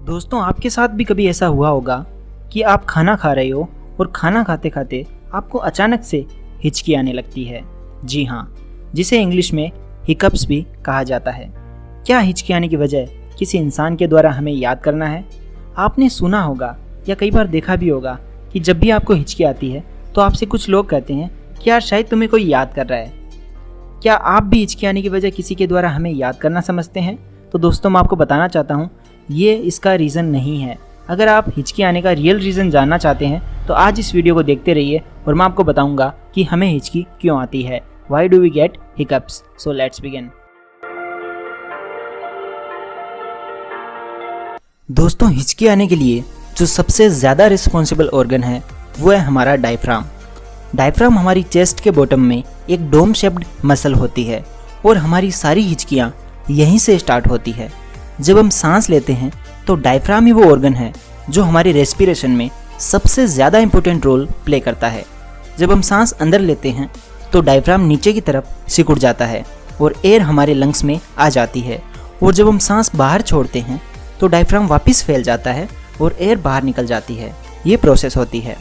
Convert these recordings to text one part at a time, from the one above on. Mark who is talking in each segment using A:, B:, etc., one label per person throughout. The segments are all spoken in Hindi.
A: दोस्तों, आपके साथ भी कभी ऐसा हुआ होगा कि आप खाना खा रहे हो और खाना खाते खाते आपको अचानक से हिचकी आने लगती है। जी हाँ, जिसे इंग्लिश में हिकअप्स भी कहा जाता है। क्या हिचकी आने की वजह किसी इंसान के द्वारा हमें याद करना है? आपने सुना होगा या कई बार देखा भी होगा कि जब भी आपको हिचकी आती है तो आपसे कुछ लोग कहते हैं कि यार शायद तुम्हें कोई याद कर रहा है। क्या आप भी हिचकी आने की वजह किसी के द्वारा हमें याद करना समझते हैं? तो दोस्तों, मैं आपको बताना चाहता हूँ ये इसका रीज़न नहीं है। अगर आप हिचकी आने का रियल रीज़न जानना चाहते हैं तो आज इस वीडियो को देखते रहिए और मैं आपको बताऊंगा कि हमें हिचकी क्यों आती है। Why do we get hiccups? So let's begin. दोस्तों, हिचकी आने के लिए जो सबसे ज़्यादा रिस्पॉन्सिबल ऑर्गन है वो है हमारा डायफ्राम। डायफ्राम हमारी चेस्ट के बॉटम में एक डोम शेप्ड मसल होती है और हमारी सारी हिचकियाँ यहीं से स्टार्ट होती है। जब हम सांस लेते हैं तो डायफ्राम ही वो ऑर्गन है जो हमारी रेस्पिरेशन में सबसे ज़्यादा इंपॉर्टेंट रोल प्ले करता है। जब हम सांस अंदर लेते हैं तो डायफ्राम नीचे की तरफ सिकुड़ जाता है और एयर हमारे लंग्स में आ जाती है, और जब हम सांस बाहर छोड़ते हैं तो डायफ्राम वापस फैल जाता है और एयर बाहर निकल जाती है। ये प्रोसेस होती है।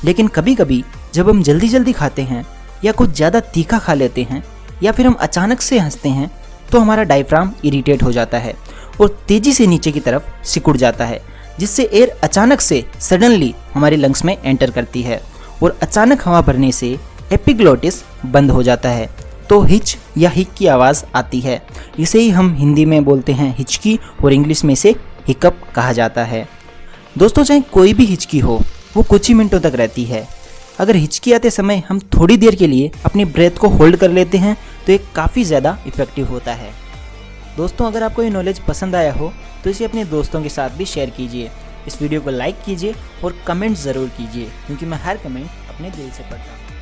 A: लेकिन कभी कभी जब हम जल्दी जल्दी खाते हैं या कुछ ज़्यादा तीखा खा लेते हैं या फिर हम अचानक से हंसते हैं तो हमारा डायफ्राम इरिटेट हो जाता है और तेज़ी से नीचे की तरफ सिकुड़ जाता है, जिससे एयर अचानक से सडनली हमारे लंग्स में एंटर करती है और अचानक हवा भरने से एपिग्लोटिस बंद हो जाता है तो हिच या हिक की आवाज़ आती है। इसे ही हम हिंदी में बोलते हैं हिचकी और इंग्लिश में इसे हिकअप कहा जाता है। दोस्तों, चाहे कोई भी हिचकी हो वो कुछ ही मिनटों तक रहती है। अगर हिचकी आते समय हम थोड़ी देर के लिए अपनी ब्रेथ को होल्ड कर लेते हैं तो ये काफ़ी ज़्यादा इफ़ेक्टिव होता है। दोस्तों, अगर आपको ये नॉलेज पसंद आया हो तो इसे अपने दोस्तों के साथ भी शेयर कीजिए। इस वीडियो को लाइक कीजिए और कमेंट ज़रूर कीजिए, क्योंकि मैं हर कमेंट अपने दिल से पढ़ता हूँ।